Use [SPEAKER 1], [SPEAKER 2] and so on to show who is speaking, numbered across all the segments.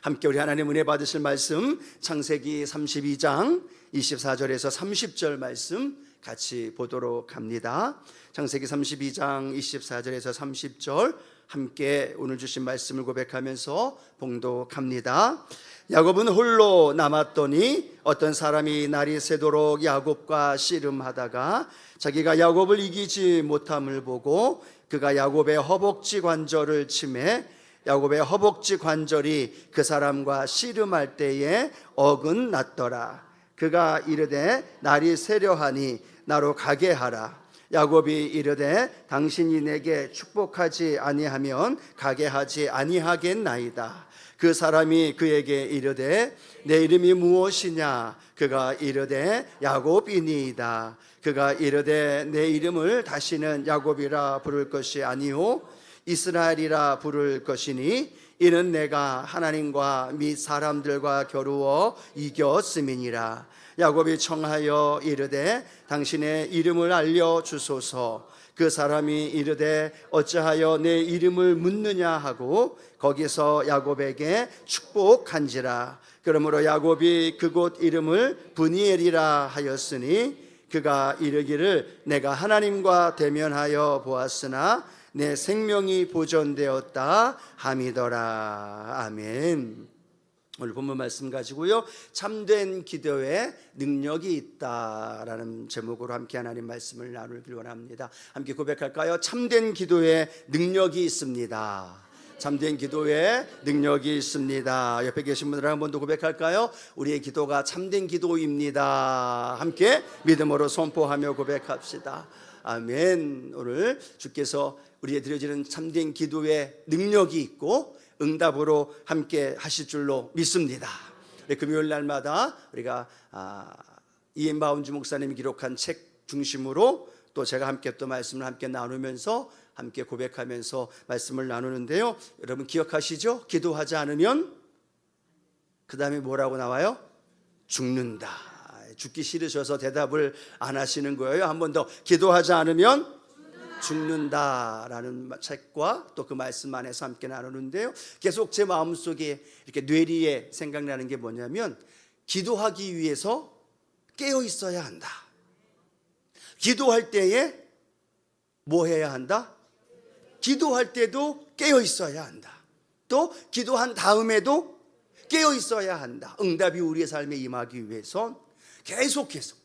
[SPEAKER 1] 함께 우리 하나님 은혜 받으실 말씀 창세기 32장 24절에서 30절 말씀 같이 보도록 합니다. 창세기 32장 24절에서 30절 함께 오늘 주신 말씀을 고백하면서 봉독합니다. 야곱은 홀로 남았더니 어떤 사람이 날이 새도록 야곱과 씨름하다가 자기가 야곱을 이기지 못함을 보고 그가 야곱의 허벅지 관절을 치매 야곱의 허벅지 관절이 그 사람과 씨름할 때에 어긋났더라. 그가 이르되 날이 새려하니 나로 가게 하라. 야곱이 이르되 당신이 내게 축복하지 아니하면 가게 하지 아니하겠나이다. 그 사람이 그에게 이르되 내 이름이 무엇이냐? 그가 이르되 야곱이니이다. 그가 이르되 내 이름을 다시는 야곱이라 부를 것이 아니오 이스라엘이라 부를 것이니 이는 내가 하나님과 및 사람들과 겨루어 이겼음이니라. 야곱이 청하여 이르되 당신의 이름을 알려주소서. 그 사람이 이르되 어찌하여 내 이름을 묻느냐 하고 거기서 야곱에게 축복한지라. 그러므로 야곱이 그곳 이름을 브니엘이라 하였으니 그가 이르기를 내가 하나님과 대면하여 보았으나 내 생명이 보존되었다 함이더라. 아멘. 오늘 본문 말씀 가지고요, 참된 기도에 능력이 있다라는 제목으로 함께 하나님 말씀을 나누길 원합니다. 함께 고백할까요? 참된 기도에 능력이 있습니다. 참된 기도에 능력이 있습니다. 옆에 계신 분들 한 번 더 고백할까요? 우리의 기도가 참된 기도입니다. 함께 믿음으로 선포하며 고백합시다. 아멘. 오늘 주께서 우리에 드려지는 참된 기도에 능력이 있고 응답으로 함께 하실 줄로 믿습니다. 금요일 날마다 우리가 이엠 바운주 목사님이 기록한 책 중심으로 또 제가 함께 또 말씀을 함께 나누면서 함께 고백하면서 말씀을 나누는데요, 여러분 기억하시죠? 기도하지 않으면 그 다음에 뭐라고 나와요? 죽는다. 죽기 싫으셔서 대답을 안 하시는 거예요. 한 번 더, 기도하지 않으면 죽는다라는 책과 또 그 말씀 안에서 함께 나누는데요, 계속 제 마음속에 이렇게 뇌리에 생각나는 게 뭐냐면 기도하기 위해서 깨어 있어야 한다. 기도할 때에 뭐 해야 한다? 기도할 때도 깨어 있어야 한다. 또 기도한 다음에도 깨어 있어야 한다. 응답이 우리의 삶에 임하기 위해선 계속해서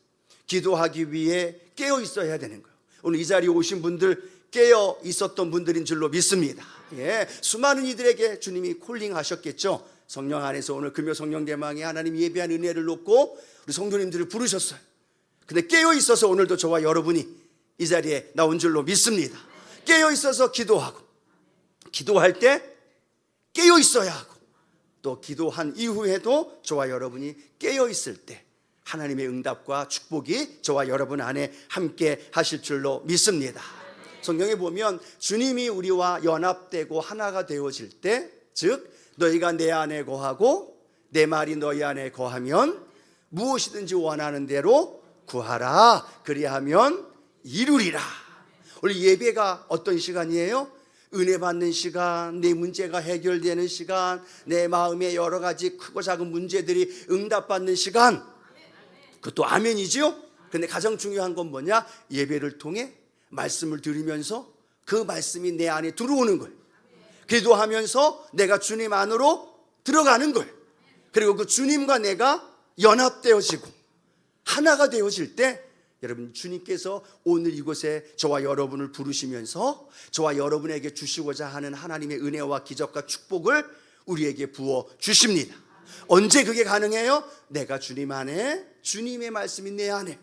[SPEAKER 1] 기도하기 위해 깨어 있어야 되는 거예요. 오늘 이 자리에 오신 분들 깨어 있었던 분들인 줄로 믿습니다. 수많은 이들에게 주님이 콜링하셨겠죠. 성령 안에서 오늘 금요 성령 대망에 하나님 예배한 은혜를 놓고 우리 성도님들을 부르셨어요. 근데 깨어 있어서 오늘도 저와 여러분이 이 자리에 나온 줄로 믿습니다. 깨어 있어서 기도하고, 기도할 때 깨어 있어야 하고, 또 기도한 이후에도 저와 여러분이 깨어 있을 때 하나님의 응답과 축복이 저와 여러분 안에 함께 하실 줄로 믿습니다. 성경에 보면 주님이 우리와 연합되고 하나가 되어질 때, 즉 너희가 내 안에 거하고 내 말이 너희 안에 거하면 무엇이든지 원하는 대로 구하라. 그리하면 이루리라. 오늘 예배가 어떤 시간이에요? 은혜 받는 시간, 내 문제가 해결되는 시간, 내 마음의 여러 가지 크고 작은 문제들이 응답받는 시간. 그것도 아멘이죠. 근데 가장 중요한 건 뭐냐? 예배를 통해 말씀을 들으면서 그 말씀이 내 안에 들어오는 거예요. 기도하면서 내가 주님 안으로 들어가는 거예요. 그리고 그 주님과 내가 연합되어지고 하나가 되어질 때, 여러분 주님께서 오늘 이곳에 저와 여러분을 부르시면서 저와 여러분에게 주시고자 하는 하나님의 은혜와 기적과 축복을 우리에게 부어 주십니다. 언제 그게 가능해요? 내가 주님 안에, 주님의 말씀이 내 안에.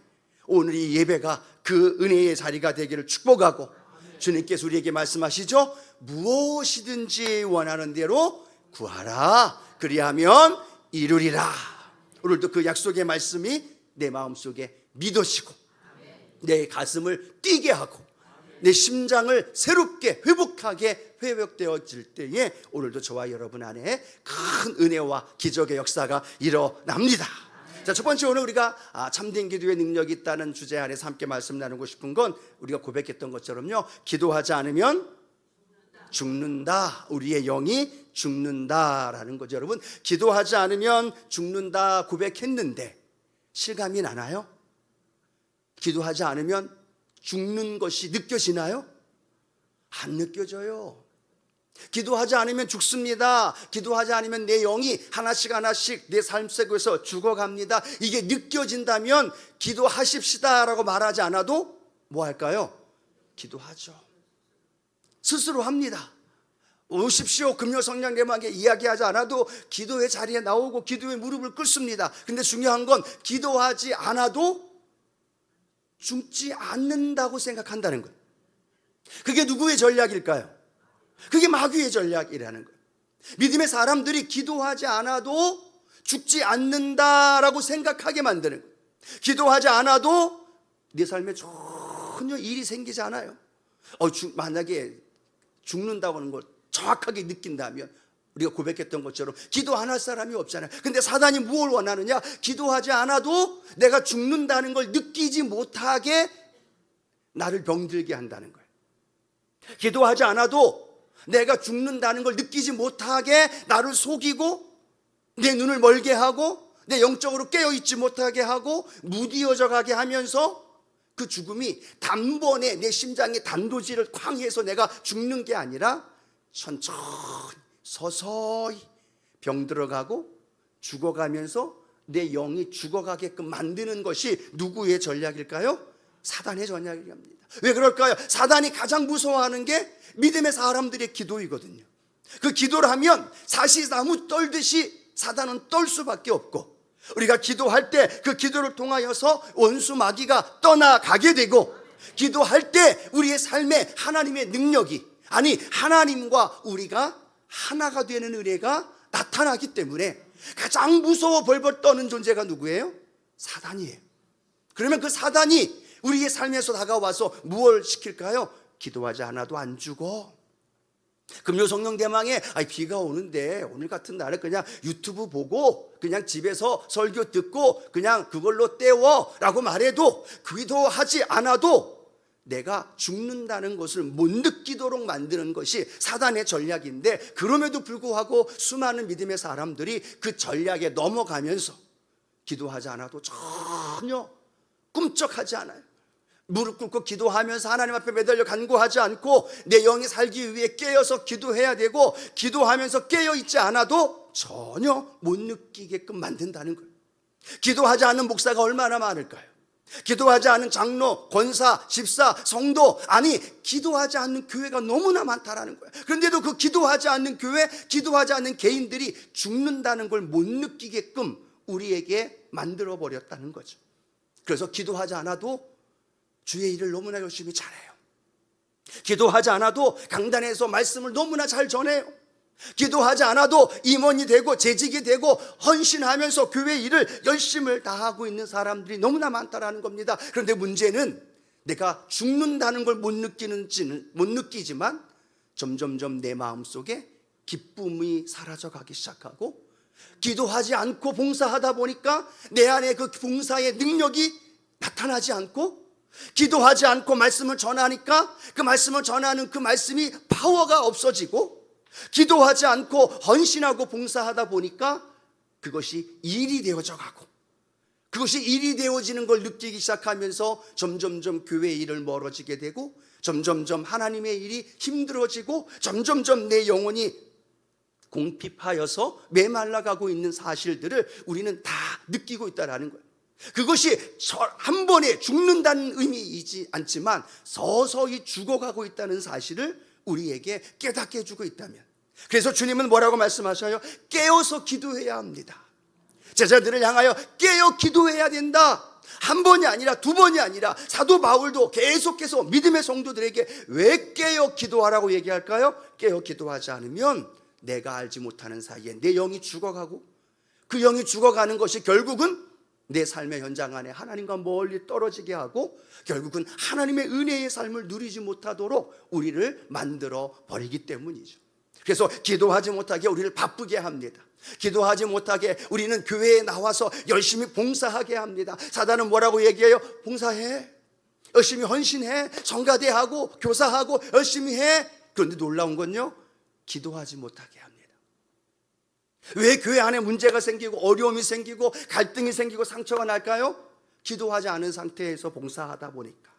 [SPEAKER 1] 오늘 이 예배가 그 은혜의 자리가 되기를 축복하고, 주님께서 우리에게 말씀하시죠. 무엇이든지 원하는 대로 구하라. 그리하면 이루리라. 오늘도 그 약속의 말씀이 내 마음속에 믿어지고 내 가슴을 뛰게 하고 내 심장을 새롭게 회복하게 회복되어질 때에 오늘도 저와 여러분 안에 큰 은혜와 기적의 역사가 일어납니다. 자, 첫 번째 오늘 우리가 참된 기도의 능력이 있다는 주제 안에서 함께 말씀 나누고 싶은 건 우리가 고백했던 것처럼요, 기도하지 않으면 죽는다. 우리의 영이 죽는다라는 거죠. 여러분, 기도하지 않으면 죽는다 고백했는데 실감이 나나요? 기도하지 않으면 죽는 것이 느껴지나요? 안 느껴져요. 기도하지 않으면 죽습니다. 기도하지 않으면 내 영이 하나씩 하나씩 내 삶 속에서 죽어갑니다. 이게 느껴진다면 기도하십시다라고 말하지 않아도 뭐 할까요? 기도하죠. 스스로 합니다. 오십시오 금요 성령 내막에 이야기하지 않아도 기도의 자리에 나오고 기도의 무릎을 꿇습니다. 근데 중요한 건 기도하지 않아도 죽지 않는다고 생각한다는 거예요. 그게 누구의 전략일까요? 그게 마귀의 전략이라는 거예요. 믿음의 사람들이 기도하지 않아도 죽지 않는다라고 생각하게 만드는 거예요. 기도하지 않아도 내 삶에 전혀 일이 생기지 않아요. 만약에 죽는다고 하는 걸 정확하게 느낀다면 우리가 고백했던 것처럼 기도 안 할 사람이 없잖아요. 근데 사단이 무엇을 원하느냐? 기도하지 않아도 내가 죽는다는 걸 느끼지 못하게 나를 병들게 한다는 거예요. 기도하지 않아도 내가 죽는다는 걸 느끼지 못하게 나를 속이고 내 눈을 멀게 하고 내 영적으로 깨어있지 못하게 하고 무디어져 가게 하면서 그 죽음이 단번에 내 심장의 단도질을 쾅 해서 내가 죽는 게 아니라 천천히 서서히 병들어가고 죽어가면서 내 영이 죽어가게끔 만드는 것이 누구의 전략일까요? 사단의 전략입니다. 왜 그럴까요? 사단이 가장 무서워하는 게 믿음의 사람들의 기도이거든요. 그 기도를 하면 사시나무 떨듯이 사단은 떨 수밖에 없고, 우리가 기도할 때 그 기도를 통하여서 원수 마귀가 떠나가게 되고, 기도할 때 우리의 삶에 하나님의 능력이, 아니 하나님과 우리가 하나가 되는 은혜가 나타나기 때문에 가장 무서워 벌벌 떠는 존재가 누구예요? 사단이에요. 그러면 그 사단이 우리의 삶에서 다가와서 무엇을 시킬까요? 기도하지 않아도 안 죽어. 금요 성령 대망에 비가 오는데 오늘 같은 날에 그냥 유튜브 보고 그냥 집에서 설교 듣고 그냥 그걸로 때워라고 말해도, 기도하지 않아도 내가 죽는다는 것을 못 느끼도록 만드는 것이 사단의 전략인데, 그럼에도 불구하고 수많은 믿음의 사람들이 그 전략에 넘어가면서 기도하지 않아도 전혀 꿈쩍하지 않아요. 무릎 꿇고 기도하면서 하나님 앞에 매달려 간구하지 않고 내 영이 살기 위해 깨어서 기도해야 되고, 기도하면서 깨어있지 않아도 전혀 못 느끼게끔 만든다는 거예요. 기도하지 않는 목사가 얼마나 많을까요? 기도하지 않는 장로, 권사, 집사, 성도, 아니 기도하지 않는 교회가 너무나 많다라는 거예요. 그런데도 그 기도하지 않는 교회, 기도하지 않는 개인들이 죽는다는 걸 못 느끼게끔 우리에게 만들어 버렸다는 거죠. 그래서 기도하지 않아도 주의 일을 너무나 열심히 잘해요. 기도하지 않아도 강단에서 말씀을 너무나 잘 전해요. 기도하지 않아도 임원이 되고 재직이 되고 헌신하면서 교회 일을 열심을 다하고 있는 사람들이 너무나 많다라는 겁니다. 그런데 문제는 내가 죽는다는 걸 못 느끼지만 점점점 내 마음속에 기쁨이 사라져가기 시작하고, 기도하지 않고 봉사하다 보니까 내 안에 그 봉사의 능력이 나타나지 않고, 기도하지 않고 말씀을 전하니까 그 말씀을 전하는 그 말씀이 파워가 없어지고, 기도하지 않고 헌신하고 봉사하다 보니까 그것이 일이 되어져 가고, 그것이 일이 되어지는 걸 느끼기 시작하면서 점점점 교회의 일을 멀어지게 되고, 점점점 하나님의 일이 힘들어지고, 점점점 내 영혼이 공핍하여서 메말라가고 있는 사실들을 우리는 다 느끼고 있다는 거예요. 그것이 한 번에 죽는다는 의미이지 않지만 서서히 죽어가고 있다는 사실을 우리에게 깨닫게 해주고 있다면, 그래서 주님은 뭐라고 말씀하셔요? 깨어서 기도해야 합니다. 제자들을 향하여 깨어 기도해야 된다. 한 번이 아니라 두 번이 아니라 사도 바울도 계속해서 믿음의 성도들에게 왜 깨어 기도하라고 얘기할까요? 깨어 기도하지 않으면 내가 알지 못하는 사이에 내 영이 죽어가고, 그 영이 죽어가는 것이 결국은 내 삶의 현장 안에 하나님과 멀리 떨어지게 하고, 결국은 하나님의 은혜의 삶을 누리지 못하도록 우리를 만들어 버리기 때문이죠. 그래서 기도하지 못하게 우리를 바쁘게 합니다. 기도하지 못하게 우리는 교회에 나와서 열심히 봉사하게 합니다. 사단은 뭐라고 얘기해요? 봉사해, 열심히 헌신해, 성가대하고 교사하고 열심히 해. 그런데 놀라운 건요, 기도하지 못하게 합니다. 왜 교회 안에 문제가 생기고 어려움이 생기고 갈등이 생기고 상처가 날까요? 기도하지 않은 상태에서 봉사하다 보니까,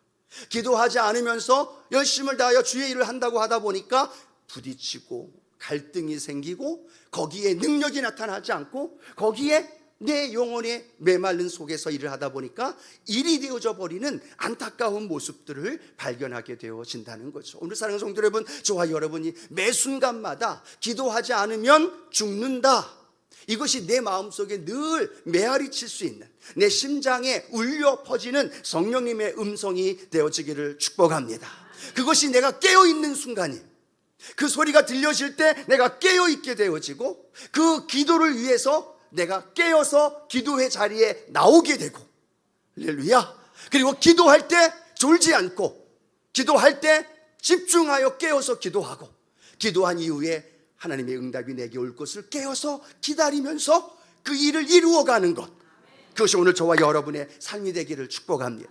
[SPEAKER 1] 기도하지 않으면서 열심을 다하여 주의 일을 한다고 하다 보니까 부딪히고 갈등이 생기고 거기에 능력이 나타나지 않고 거기에 내 영혼의 메말른 속에서 일을 하다 보니까 일이 되어져 버리는 안타까운 모습들을 발견하게 되어진다는 거죠. 오늘 사랑하는 성도 여러분, 저와 여러분이 매 순간마다 기도하지 않으면 죽는다, 이것이 내 마음속에 늘 메아리 칠 수 있는, 내 심장에 울려 퍼지는 성령님의 음성이 되어지기를 축복합니다. 그것이 내가 깨어있는 순간이, 그 소리가 들려질 때 내가 깨어있게 되어지고, 그 기도를 위해서 내가 깨어서 기도회 자리에 나오게 되고, 할렐루야. 그리고 기도할 때 졸지 않고, 기도할 때 집중하여 깨어서 기도하고, 기도한 이후에 하나님의 응답이 내게 올 것을 깨어서 기다리면서 그 일을 이루어가는 것, 그것이 오늘 저와 여러분의 삶이 되기를 축복합니다.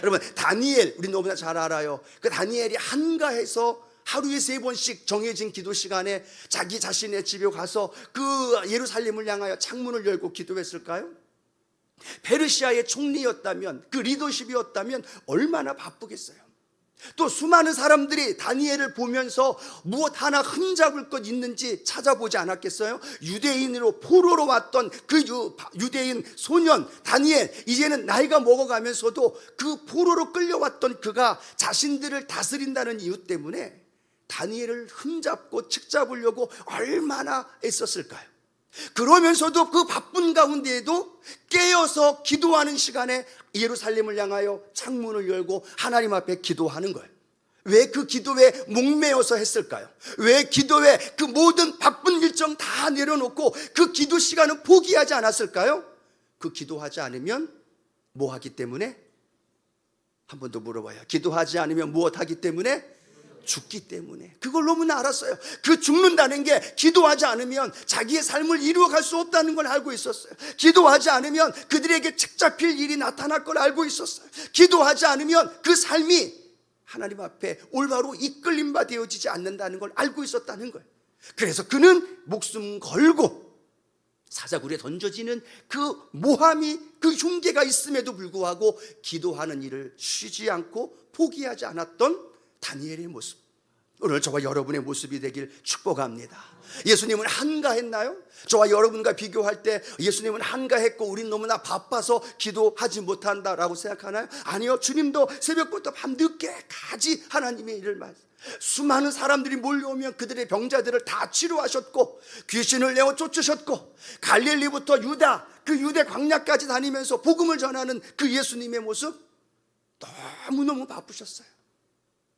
[SPEAKER 1] 여러분, 다니엘, 우리 너무나 잘 알아요. 그 다니엘이 한가해서 하루에 3번씩 정해진 기도 시간에 자기 자신의 집에 가서 그 예루살렘을 향하여 창문을 열고 기도했을까요? 페르시아의 총리였다면, 그 리더십이었다면 얼마나 바쁘겠어요. 또 수많은 사람들이 다니엘을 보면서 무엇 하나 흠잡을 것 있는지 찾아보지 않았겠어요? 유대인으로 포로로 왔던 그 유대인 소년 다니엘, 이제는 나이가 먹어가면서도 그 포로로 끌려왔던 그가 자신들을 다스린다는 이유 때문에 다니엘을 흠잡고 측잡으려고 얼마나 애썼을까요? 그러면서도 그 바쁜 가운데에도 깨어서 기도하는 시간에 예루살렘을 향하여 창문을 열고 하나님 앞에 기도하는 거예요. 왜 그 기도에 목매어서 했을까요? 왜 기도에 그 모든 바쁜 일정 다 내려놓고 그 기도 시간은 포기하지 않았을까요? 그 기도하지 않으면 뭐 하기 때문에? 한 번 더 물어봐요. 기도하지 않으면 무엇 하기 때문에? 죽기 때문에. 그걸 너무나 알았어요. 그 죽는다는 게 기도하지 않으면 자기의 삶을 이루어갈 수 없다는 걸 알고 있었어요. 기도하지 않으면 그들에게 책잡힐 일이 나타날 걸 알고 있었어요. 기도하지 않으면 그 삶이 하나님 앞에 올바로 이끌림 바 되어지지 않는다는 걸 알고 있었다는 거예요. 그래서 그는 목숨 걸고 사자굴에 던져지는 그 모함이, 그 흉계가 있음에도 불구하고 기도하는 일을 쉬지 않고 포기하지 않았던 다니엘의 모습, 오늘 저와 여러분의 모습이 되길 축복합니다. 예수님은 한가했나요? 저와 여러분과 비교할 때 예수님은 한가했고 우린 너무나 바빠서 기도하지 못한다라고 생각하나요? 아니요, 주님도 새벽부터 밤늦게까지 하나님의 일을 수많은 사람들이 몰려오면 그들의 병자들을 다 치료하셨고 귀신을 내어 쫓으셨고, 갈릴리부터 유다, 그 유대 광야까지 다니면서 복음을 전하는 그 예수님의 모습, 너무너무 바쁘셨어요.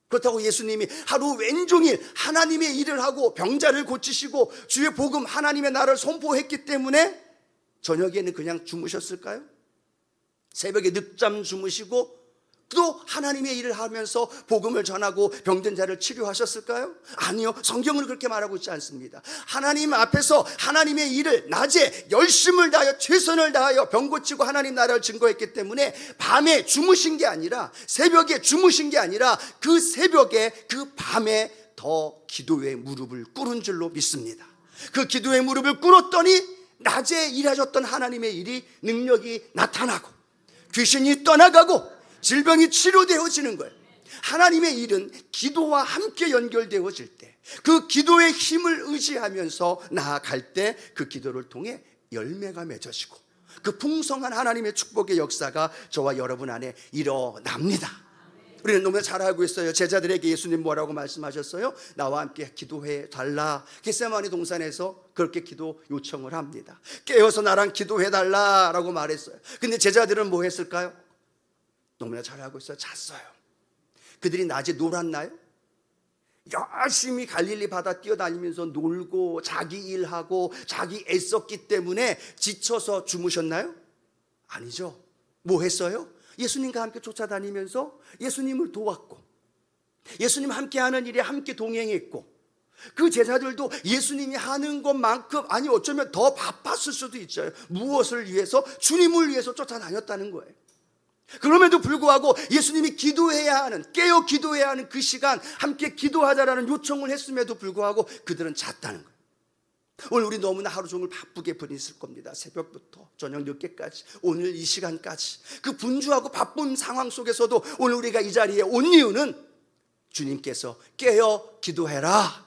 [SPEAKER 1] 그렇다고 예수님이 하루 왼종일 하나님의 일을 하고 병자를 고치시고 주의 복음, 하나님의 나라를 선포했기 때문에 저녁에는 그냥 주무셨을까요? 새벽에 늦잠 주무시고 또 하나님의 일을 하면서 복음을 전하고 병든 자를 치료하셨을까요? 아니요, 성경은 그렇게 말하고 있지 않습니다. 하나님 앞에서 하나님의 일을 낮에 열심을 다하여 최선을 다하여 병 고치고 하나님 나라를 증거했기 때문에 밤에 주무신 게 아니라, 새벽에 주무신 게 아니라 그 새벽에, 그 밤에 더 기도의 무릎을 꿇은 줄로 믿습니다. 그 기도의 무릎을 꿇었더니 낮에 일하셨던 하나님의 일이, 능력이 나타나고 귀신이 떠나가고 질병이 치료되어지는 거예요. 하나님의 일은 기도와 함께 연결되어질 때, 그 기도의 힘을 의지하면서 나아갈 때 그 기도를 통해 열매가 맺어지고 그 풍성한 하나님의 축복의 역사가 저와 여러분 안에 일어납니다. 우리는 너무 잘 알고 있어요. 제자들에게 예수님 뭐라고 말씀하셨어요? 나와 함께 기도해 달라. 겟세마네 동산에서 그렇게 기도 요청을 합니다. 깨어서 나랑 기도해 달라라고 말했어요. 근데 제자들은 뭐 했을까요? 너무나 잘 알고 있어요. 잤어요. 그들이 낮에 놀았나요? 열심히 갈릴리 바다 뛰어다니면서 놀고 자기 일하고 자기 애썼기 때문에 지쳐서 주무셨나요? 아니죠. 뭐 했어요? 예수님과 함께 쫓아다니면서 예수님을 도왔고, 예수님 함께 하는 일에 함께 동행했고, 그 제자들도 예수님이 하는 것만큼, 아니 어쩌면 더 바빴을 수도 있어요. 무엇을 위해서? 주님을 위해서 쫓아다녔다는 거예요. 그럼에도 불구하고 예수님이 기도해야 하는, 깨어 기도해야 하는 그 시간 함께 기도하자라는 요청을 했음에도 불구하고 그들은 잤다는 거예요. 오늘 우리 너무나 하루 종일 바쁘게 보냈을 겁니다. 새벽부터 저녁 늦게까지, 오늘 이 시간까지 그 분주하고 바쁜 상황 속에서도 오늘 우리가 이 자리에 온 이유는 주님께서 깨어 기도해라,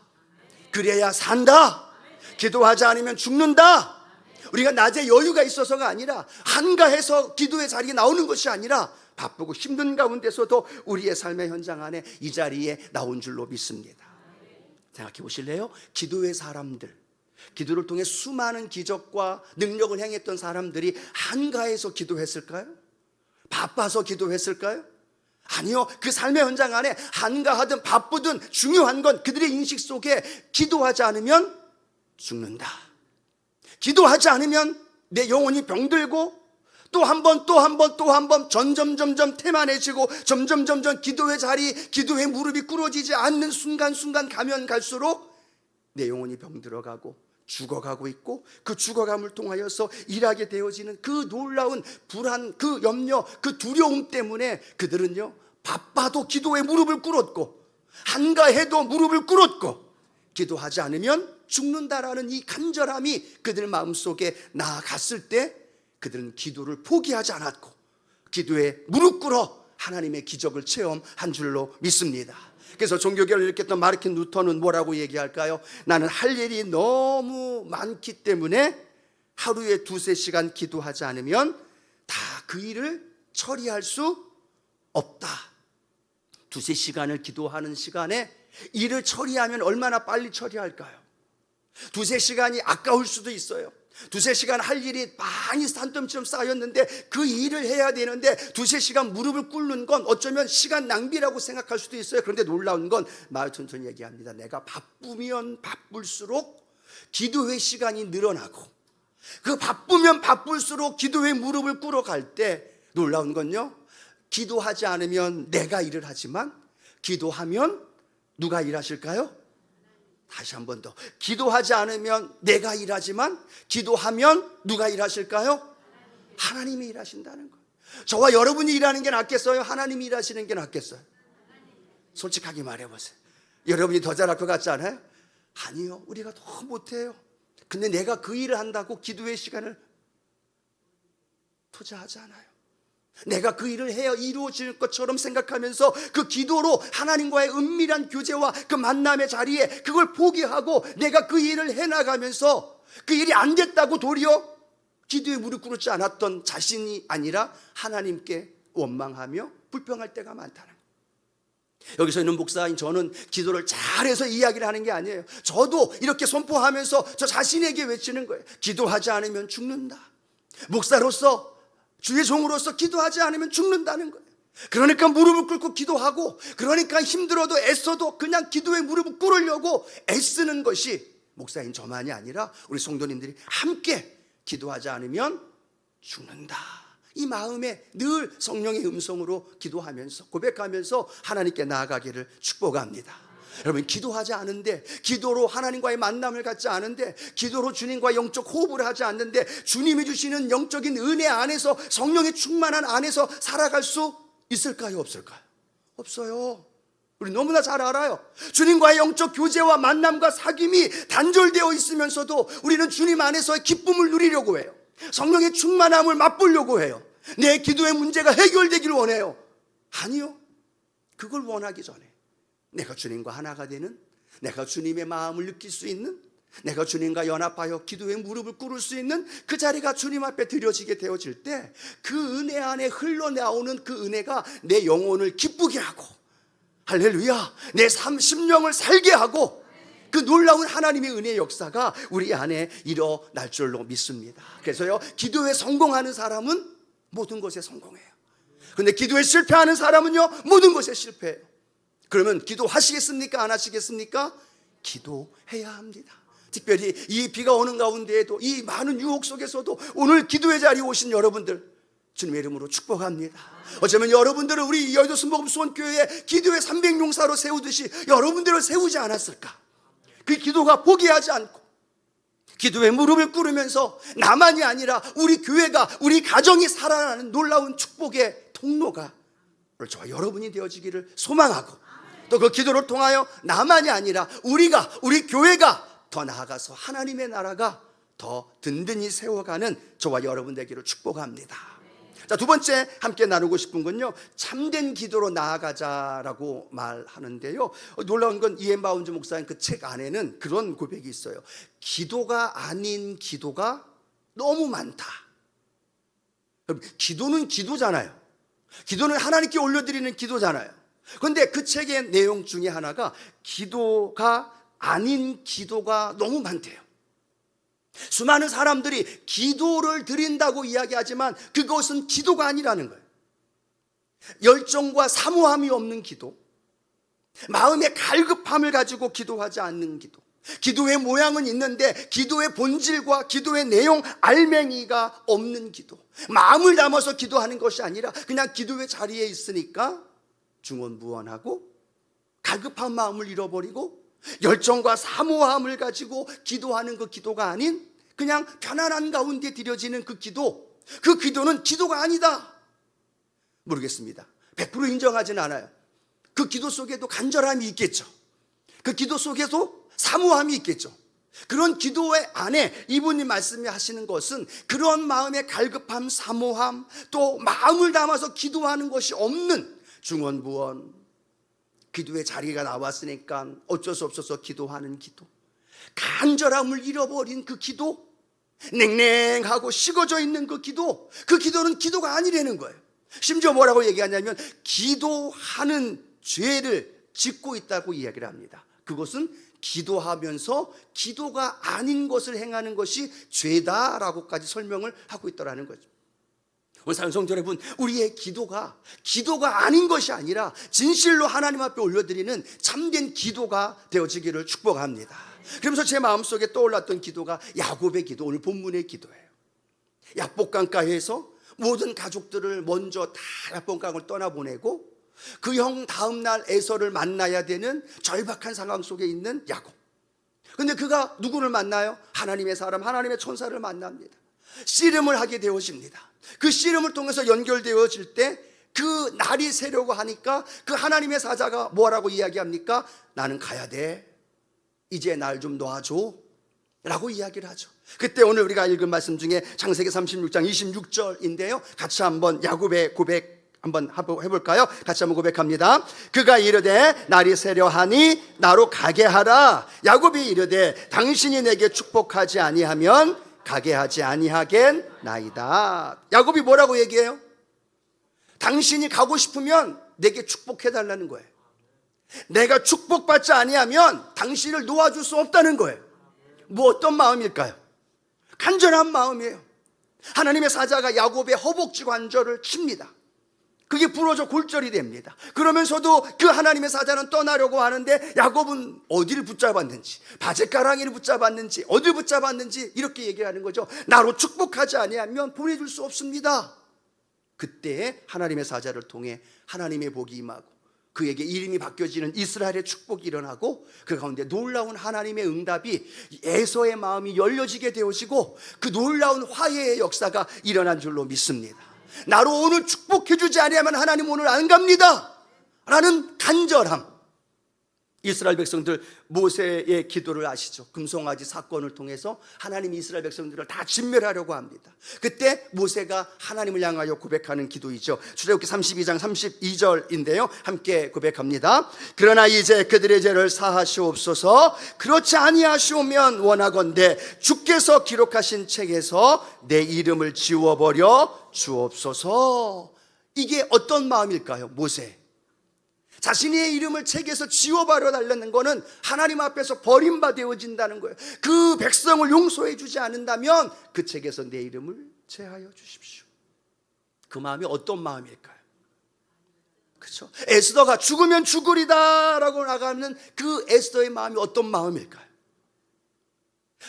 [SPEAKER 1] 그래야 산다, 기도하지 않으면 죽는다. 우리가 낮에 여유가 있어서가 아니라, 한가해서 기도의 자리에 나오는 것이 아니라 바쁘고 힘든 가운데서도 우리의 삶의 현장 안에 이 자리에 나온 줄로 믿습니다. 생각해 보실래요? 기도의 사람들, 기도를 통해 수많은 기적과 능력을 행했던 사람들이 한가해서 기도했을까요? 바빠서 기도했을까요? 아니요. 그 삶의 현장 안에 한가하든 바쁘든 중요한 건 그들의 인식 속에 기도하지 않으면 죽는다, 기도하지 않으면 내 영혼이 병들고 또 한 번 점점 태만해지고 점점 기도의 자리, 기도의 무릎이 꿇어지지 않는 순간 가면 갈수록 내 영혼이 병들어가고 죽어가고 있고, 그 죽어감을 통하여서 일하게 되어지는 그 놀라운 불안, 그 염려, 그 두려움 때문에 그들은요, 바빠도 기도에 무릎을 꿇었고 한가해도 무릎을 꿇었고 기도하지 않으면 죽는다라는 이 간절함이 그들 마음속에 나아갔을 때 그들은 기도를 포기하지 않았고 기도에 무릎 꿇어 하나님의 기적을 체험한 줄로 믿습니다. 그래서 종교개혁을 일으켰던 마르틴 루터는 뭐라고 얘기할까요? 나는 할 일이 너무 많기 때문에 하루에 2-3시간 기도하지 않으면 다 그 일을 처리할 수 없다. 2-3시간을 기도하는 시간에 일을 처리하면 얼마나 빨리 처리할까요? 2-3시간이 아까울 수도 있어요. 2-3시간 할 일이 많이 산더미처럼 쌓였는데 그 일을 해야 되는데 2-3시간 무릎을 꿇는 건 어쩌면 시간 낭비라고 생각할 수도 있어요. 그런데 놀라운 건 마르틴 얘기합니다. 내가 바쁘면 바쁠수록 기도회 시간이 늘어나고, 그 바쁘면 바쁠수록 기도회 무릎을 꿇어갈 때 놀라운 건요, 기도하지 않으면 내가 일을 하지만 기도하면 누가 일하실까요? 다시 한 번 더, 기도하지 않으면 내가 일하지만 기도하면 누가 일하실까요? 하나님이 일하신다는 거예요. 저와 여러분이 일하는 게 낫겠어요? 하나님이 일하시는 게 낫겠어요? 솔직하게 말해보세요. 여러분이 더 잘할 것 같지 않아요? 아니요, 우리가 더 못해요. 근데 내가 그 일을 한다고 기도의 시간을 투자하지 않아요. 내가 그 일을 해야 이루어질 것처럼 생각하면서 그 기도로 하나님과의 은밀한 교제와 그 만남의 자리에 그걸 포기하고 내가 그 일을 해나가면서 그 일이 안 됐다고 도리어 기도에 무릎 꿇지 않았던 자신이 아니라 하나님께 원망하며 불평할 때가 많다는 거예요. 여기서 있는 목사인 저는 기도를 잘해서 이야기를 하는 게 아니에요. 저도 이렇게 선포하면서 저 자신에게 외치는 거예요. 기도하지 않으면 죽는다. 목사로서, 주의 종으로서 기도하지 않으면 죽는다는 거예요. 그러니까 무릎을 꿇고 기도하고, 그러니까 힘들어도 애써도 그냥 기도에 무릎을 꿇으려고 애쓰는 것이 목사인 저만이 아니라 우리 성도님들이 함께 기도하지 않으면 죽는다, 이 마음에 늘 성령의 음성으로 기도하면서 고백하면서 하나님께 나아가기를 축복합니다. 여러분, 기도하지 않은데, 기도로 하나님과의 만남을 갖지 않은데, 기도로 주님과 영적 호흡을 하지 않는데 주님이 주시는 영적인 은혜 안에서, 성령의 충만한 안에서 살아갈 수 있을까요? 없을까요? 없어요. 우리 너무나 잘 알아요. 주님과의 영적 교제와 만남과 사귐이 단절되어 있으면서도 우리는 주님 안에서의 기쁨을 누리려고 해요. 성령의 충만함을 맛보려고 해요. 내 기도의 문제가 해결되기를 원해요. 아니요, 그걸 원하기 전에 내가 주님과 하나가 되는, 내가 주님의 마음을 느낄 수 있는, 내가 주님과 연합하여 기도의 무릎을 꿇을 수 있는 그 자리가 주님 앞에 드려지게 되어질 때 그 은혜 안에 흘러나오는 그 은혜가 내 영혼을 기쁘게 하고, 할렐루야, 내 심령을 살게 하고, 그 놀라운 하나님의 은혜의 역사가 우리 안에 일어날 줄로 믿습니다. 그래서요, 기도에 성공하는 사람은 모든 것에 성공해요. 그런데 기도에 실패하는 사람은요, 모든 것에 실패해요. 그러면 기도하시겠습니까? 안 하시겠습니까? 기도해야 합니다. 특별히 이 비가 오는 가운데에도, 이 많은 유혹 속에서도 오늘 기도의 자리에 오신 여러분들 주님의 이름으로 축복합니다. 어쩌면 여러분들을 우리 여의도 순복음 수원교회에 기도의 300용사로 세우듯이 여러분들을 세우지 않았을까? 그 기도가 포기하지 않고 기도에 무릎을 꿇으면서 나만이 아니라 우리 교회가, 우리 가정이 살아나는 놀라운 축복의 통로가 오늘 저와 여러분이 되어지기를 소망하고, 또 그 기도를 통하여 나만이 아니라 우리 교회가 더 나아가서 하나님의 나라가 더 든든히 세워가는 저와 여러분 되기를 축복합니다. 자, 두 번째 함께 나누고 싶은 건요, 참된 기도로 나아가자라고 말하는데요, 놀라운 건 이엔 바운즈 목사님 그 책 안에는 그런 고백이 있어요. 기도가 아닌 기도가 너무 많다. 기도는 기도잖아요. 기도는 하나님께 올려드리는 기도잖아요. 그런데 그 책의 내용 중에 하나가 기도가 아닌 기도가 너무 많대요. 수많은 사람들이 기도를 드린다고 이야기하지만 그것은 기도가 아니라는 거예요. 열정과 사모함이 없는 기도, 마음의 갈급함을 가지고 기도하지 않는 기도, 기도의 모양은 있는데 기도의 본질과 기도의 내용 알맹이가 없는 기도, 마음을 담아서 기도하는 것이 아니라 그냥 기도의 자리에 있으니까 중언부언하고 갈급한 마음을 잃어버리고 열정과 사모함을 가지고 기도하는 그 기도가 아닌 그냥 편안한 가운데 드려지는 그 기도는 기도가 아니다. 모르겠습니다. 100% 인정하진 않아요. 그 기도 속에도 간절함이 있겠죠. 그 기도 속에도 사모함이 있겠죠. 그런 기도의 안에 이분이 말씀하시는 것은 그런 마음의 갈급함, 사모함, 또 마음을 담아서 기도하는 것이 없는 중언부언, 기도의 자리가 나왔으니까 어쩔 수 없어서 기도하는 기도, 간절함을 잃어버린 그 기도, 냉랭하고 식어져 있는 그 기도는 기도가 아니라는 거예요. 심지어 뭐라고 얘기하냐면 기도하는 죄를 짓고 있다고 이야기를 합니다. 그것은 기도하면서 기도가 아닌 것을 행하는 것이 죄다라고까지 설명을 하고 있더라는 거죠. 오늘 사랑하는 성도 여러분, 우리의 기도가 아닌 것이 아니라 진실로 하나님 앞에 올려드리는 참된 기도가 되어지기를 축복합니다. 그러면서 제 마음속에 떠올랐던 기도가 야곱의 기도, 오늘 본문의 기도예요. 약복강가에서 모든 가족들을 먼저 다 약복강을 떠나보내고 그 형 다음 날 에서를 만나야 되는 절박한 상황 속에 있는 야곱. 근데 그가 누구를 만나요? 하나님의 사람, 하나님의 천사를 만납니다. 씨름을 하게 되어집니다. 그 씨름을 통해서 연결되어질 때 그 날이 새려고 하니까 그 하나님의 사자가 뭐라고 이야기합니까? 나는 가야 돼. 이제 날 좀 놔줘 라고 이야기를 하죠. 그때 오늘 우리가 읽은 말씀 중에 창세기 36장 26절인데요, 같이 한번 야곱의 고백 한번 해볼까요? 같이 한번 고백합니다. 그가 이르되 날이 새려하니 나로 가게 하라. 야곱이 이르되 당신이 내게 축복하지 아니하면 가게 하지 아니하겠나이다. 야곱이 뭐라고 얘기해요? 당신이 가고 싶으면 내게 축복해달라는 거예요. 내가 축복받지 아니하면 당신을 놓아줄 수 없다는 거예요. 뭐 어떤 마음일까요? 간절한 마음이에요. 하나님의 사자가 야곱의 허벅지 관절을 칩니다. 그게 부러져 골절이 됩니다. 그러면서도 그 하나님의 사자는 떠나려고 하는데 야곱은 어디를 붙잡았는지, 바짓가랑이를 붙잡았는지, 어디를 붙잡았는지 이렇게 얘기하는 거죠. 나로 축복하지 아니하면 보내줄 수 없습니다. 그때 하나님의 사자를 통해 하나님의 복이 임하고 그에게 이름이 바뀌어지는 이스라엘의 축복이 일어나고 그 가운데 놀라운 하나님의 응답이 에서의 마음이 열려지게 되어지고 그 놀라운 화해의 역사가 일어난 줄로 믿습니다. 나로 오늘 축복해 주지 아니하면 하나님 오늘 안 갑니다 라는 간절함. 이스라엘 백성들 모세의 기도를 아시죠? 금송아지 사건을 통해서 하나님이 이스라엘 백성들을 다 진멸하려고 합니다. 그때 모세가 하나님을 향하여 고백하는 기도이죠. 출애굽기 32장 32절인데요 함께 고백합니다. 그러나 이제 그들의 죄를 사하시옵소서. 그렇지 아니하시오면 원하건대 주께서 기록하신 책에서 내 이름을 지워버려 주옵소서. 이게 어떤 마음일까요? 모세 자신의 이름을 책에서 지워버려 달라는 것은 하나님 앞에서 버림받아진다는 거예요. 그 백성을 용서해 주지 않는다면 그 책에서 내 이름을 제하여 주십시오. 그 마음이 어떤 마음일까요? 그렇죠? 에스더가 죽으면 죽으리다 라고 나가는 그 에스더의 마음이 어떤 마음일까요?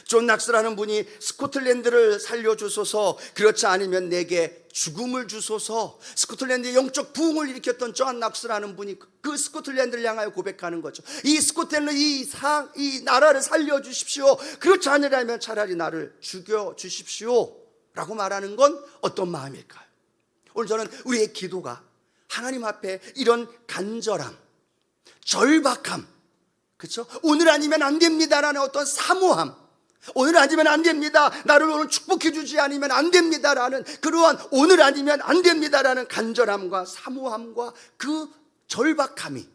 [SPEAKER 1] 존 낙스라는 분이 스코틀랜드를 살려주소서, 그렇지 않으면 내게 죽음을 주소서. 스코틀랜드의 영적 부흥을 일으켰던 존 낙스라는 분이 그 스코틀랜드를 향하여 고백하는 거죠. 이 스코틀랜드 이 나라를 살려주십시오. 그렇지 않으려면 차라리 나를 죽여주십시오 라고 말하는 건 어떤 마음일까요? 오늘 저는 우리의 기도가 하나님 앞에 이런 간절함, 절박함, 그렇죠? 오늘 아니면 안 됩니다라는 어떤 사모함, 오늘 아니면 안 됩니다, 나를 오늘 축복해 주지 않으면 안 됩니다라는 그러한 오늘 아니면 안 됩니다라는 간절함과 사모함과 그 절박함이,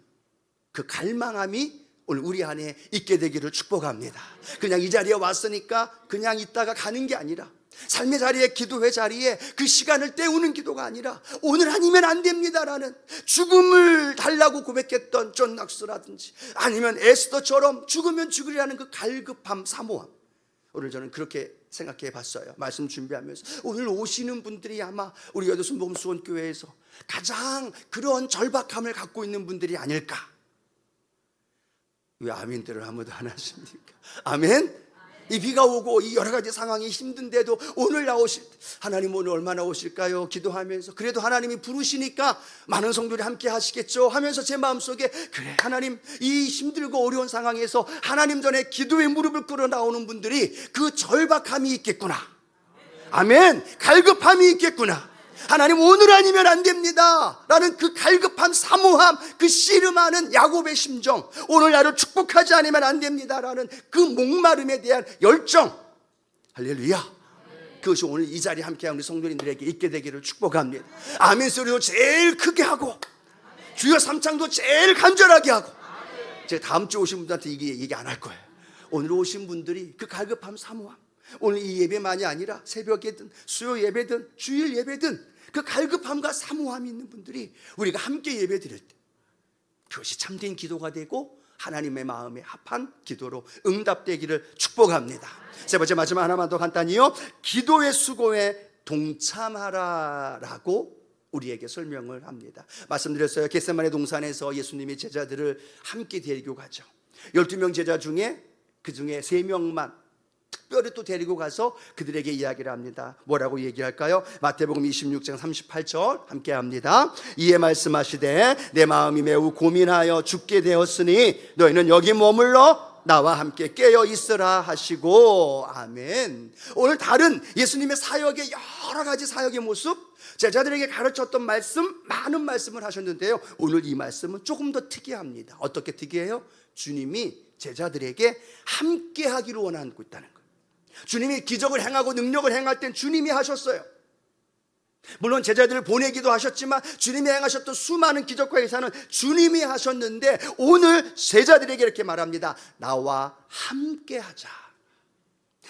[SPEAKER 1] 그 갈망함이 오늘 우리 안에 있게 되기를 축복합니다. 그냥 이 자리에 왔으니까 그냥 있다가 가는 게 아니라, 삶의 자리에, 기도회 자리에 그 시간을 때우는 기도가 아니라 오늘 아니면 안 됩니다라는, 죽음을 달라고 고백했던 존 낙스라든지 아니면 에스더처럼 죽으면 죽으리라는 그 갈급함, 사모함, 오늘 저는 그렇게 생각해 봤어요. 말씀 준비하면서 오늘 오시는 분들이 아마 우리 여도순 복음수원교회에서 가장 그런 절박함을 갖고 있는 분들이 아닐까. 왜 아멘들을 아무도 안 하십니까? 아멘? 이 비가 오고 이 여러 가지 상황이 힘든데도 오늘 나오실, 하나님 오늘 얼마나 오실까요? 기도하면서 그래도 하나님이 부르시니까 많은 성도들이 함께 하시겠죠 하면서 제 마음속에, 그래 하나님, 이 힘들고 어려운 상황에서 하나님 전에 기도의 무릎을 꿇어 나오는 분들이 그 절박함이 있겠구나. 아멘. 갈급함이 있겠구나. 하나님 오늘 아니면 안 됩니다 라는 그 갈급함, 사모함, 그 씨름하는 야곱의 심정, 오늘 나를 축복하지 않으면 안 됩니다 라는 그 목마름에 대한 열정, 할렐루야. 그것이 오늘 이 자리에 함께한 우리 성도님들에게 있게 되기를 축복합니다. 아멘 소리도 제일 크게 하고, 주여 삼창도 제일 간절하게 하고. 제가 다음 주에 오신 분들한테 이게 얘기 안 할 거예요. 오늘 오신 분들이 그 갈급함, 사모함, 오늘 이 예배만이 아니라 새벽에든 수요 예배든 주일 예배든 그 갈급함과 사모함이 있는 분들이 우리가 함께 예배 드릴 때 그것이 참된 기도가 되고 하나님의 마음에 합한 기도로 응답되기를 축복합니다. 세 번째, 마지막 하나만 더 간단히요, 기도의 수고에 동참하라라고 우리에게 설명을 합니다. 말씀드렸어요. 겟세마네 동산에서 예수님이 제자들을 함께 데리고 가죠. 12명 제자 중에 그 중에 3명만 특별히 또 데리고 가서 그들에게 이야기를 합니다. 뭐라고 얘기할까요? 마태복음 26장 38절 함께 합니다. 이에 말씀하시되 내 마음이 매우 고민하여 죽게 되었으니 너희는 여기 머물러 나와 함께 깨어 있으라 하시고. 아멘. 오늘 다른 예수님의 사역의 여러 가지 사역의 모습, 제자들에게 가르쳤던 말씀, 많은 말씀을 하셨는데요, 오늘 이 말씀은 조금 더 특이합니다. 어떻게 특이해요? 주님이 제자들에게 함께 하기를 원하고 있다는 거예요. 주님이 기적을 행하고 능력을 행할 땐 주님이 하셨어요. 물론 제자들을 보내기도 하셨지만 주님이 행하셨던 수많은 기적과 예사는 주님이 하셨는데, 오늘 제자들에게 이렇게 말합니다. 나와 함께 하자.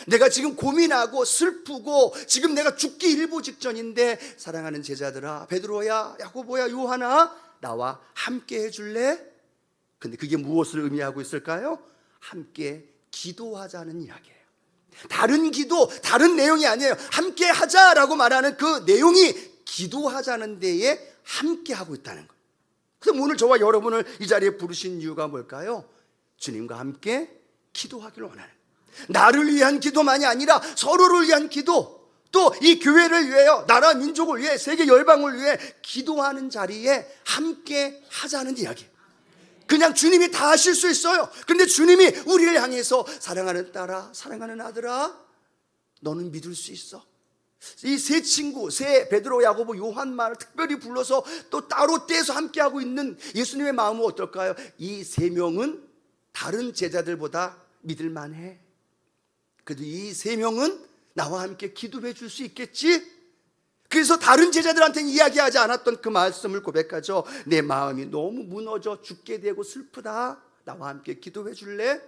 [SPEAKER 1] 내가 지금 고민하고 슬프고 지금 내가 죽기 일보 직전인데, 사랑하는 제자들아, 베드로야, 야고보야, 요한아, 나와 함께 해줄래? 근데 그게 무엇을 의미하고 있을까요? 함께 기도하자는 이야기예요. 다른 기도, 다른 내용이 아니에요. 함께 하자라고 말하는 그 내용이 기도하자는 데에 함께 하고 있다는 거예요. 그래서 오늘 저와 여러분을 이 자리에 부르신 이유가 뭘까요? 주님과 함께 기도하기를 원하는, 나를 위한 기도만이 아니라 서로를 위한 기도, 또 이 교회를 위하여, 나라 민족을 위해, 세계 열방을 위해 기도하는 자리에 함께 하자는 이야기. 그냥 주님이 다 하실 수 있어요. 그런데 주님이 우리를 향해서 사랑하는 딸아, 사랑하는 아들아, 너는 믿을 수 있어. 이 세 친구, 세 베드로, 야고보, 요한만을 특별히 불러서 또 따로 떼서 함께하고 있는 예수님의 마음은 어떨까요? 이 세 명은 다른 제자들보다 믿을만해. 그래도 이 세 명은 나와 함께 기도해 줄 수 있겠지? 그래서 다른 제자들한테는 이야기하지 않았던 그 말씀을 고백하죠. 내 마음이 너무 무너져 죽게 되고 슬프다. 나와 함께 기도해 줄래?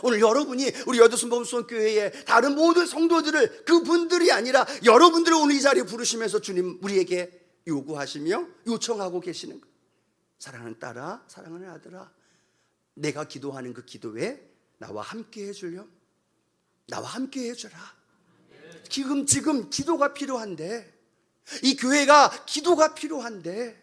[SPEAKER 1] 오늘 여러분이 우리 여도순복음수원교회의 다른 모든 성도들을, 그분들이 아니라 여러분들을 오늘 이 자리에 부르시면서 주님 우리에게 요구하시며 요청하고 계시는 거예요. 사랑하는 딸아, 사랑하는 아들아, 내가 기도하는 그 기도에 나와 함께 해줄렴? 나와 함께 해줘라. 지금 기도가 필요한데, 이 교회가 기도가 필요한데,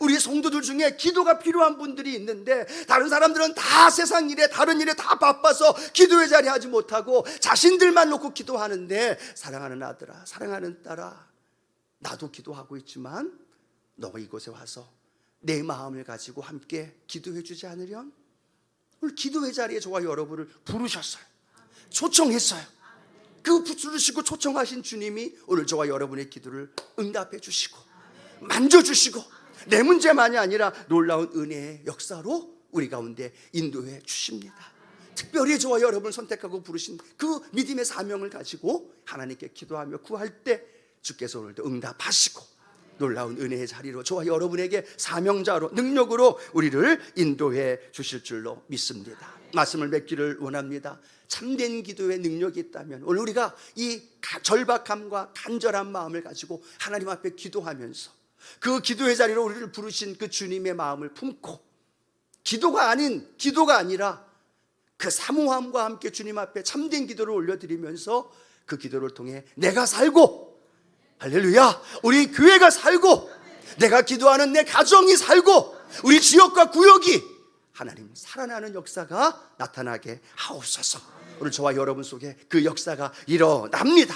[SPEAKER 1] 우리 성도들 중에 기도가 필요한 분들이 있는데, 다른 사람들은 다 세상 일에, 다른 일에 다 바빠서 기도의 자리 하지 못하고 자신들만 놓고 기도하는데, 사랑하는 아들아, 사랑하는 딸아, 나도 기도하고 있지만 너가 이곳에 와서 내 마음을 가지고 함께 기도해 주지 않으련? 오늘 기도의 자리에 저와 여러분을 부르셨어요. 초청했어요. 그 부르시고 초청하신 주님이 오늘 저와 여러분의 기도를 응답해 주시고 만져주시고 내 문제만이 아니라 놀라운 은혜의 역사로 우리 가운데 인도해 주십니다. 특별히 저와 여러분을 선택하고 부르신 그 믿음의 사명을 가지고 하나님께 기도하며 구할 때 주께서 오늘도 응답하시고 놀라운 은혜의 자리로 저와 여러분에게 사명자로 능력으로 우리를 인도해 주실 줄로 믿습니다. 말씀을 맺기를 원합니다. 참된 기도의 능력이 있다면 오늘 우리가 이 절박함과 간절한 마음을 가지고 하나님 앞에 기도하면서 그 기도의 자리로 우리를 부르신 그 주님의 마음을 품고 기도가 아니라 그 사모함과 함께 주님 앞에 참된 기도를 올려드리면서 그 기도를 통해 내가 살고, 할렐루야, 우리 교회가 살고, 내가 기도하는 내 가정이 살고, 우리 지역과 구역이 하나님 살아나는 역사가 나타나게 하옵소서. 오늘 저와 여러분 속에 그 역사가 일어납니다.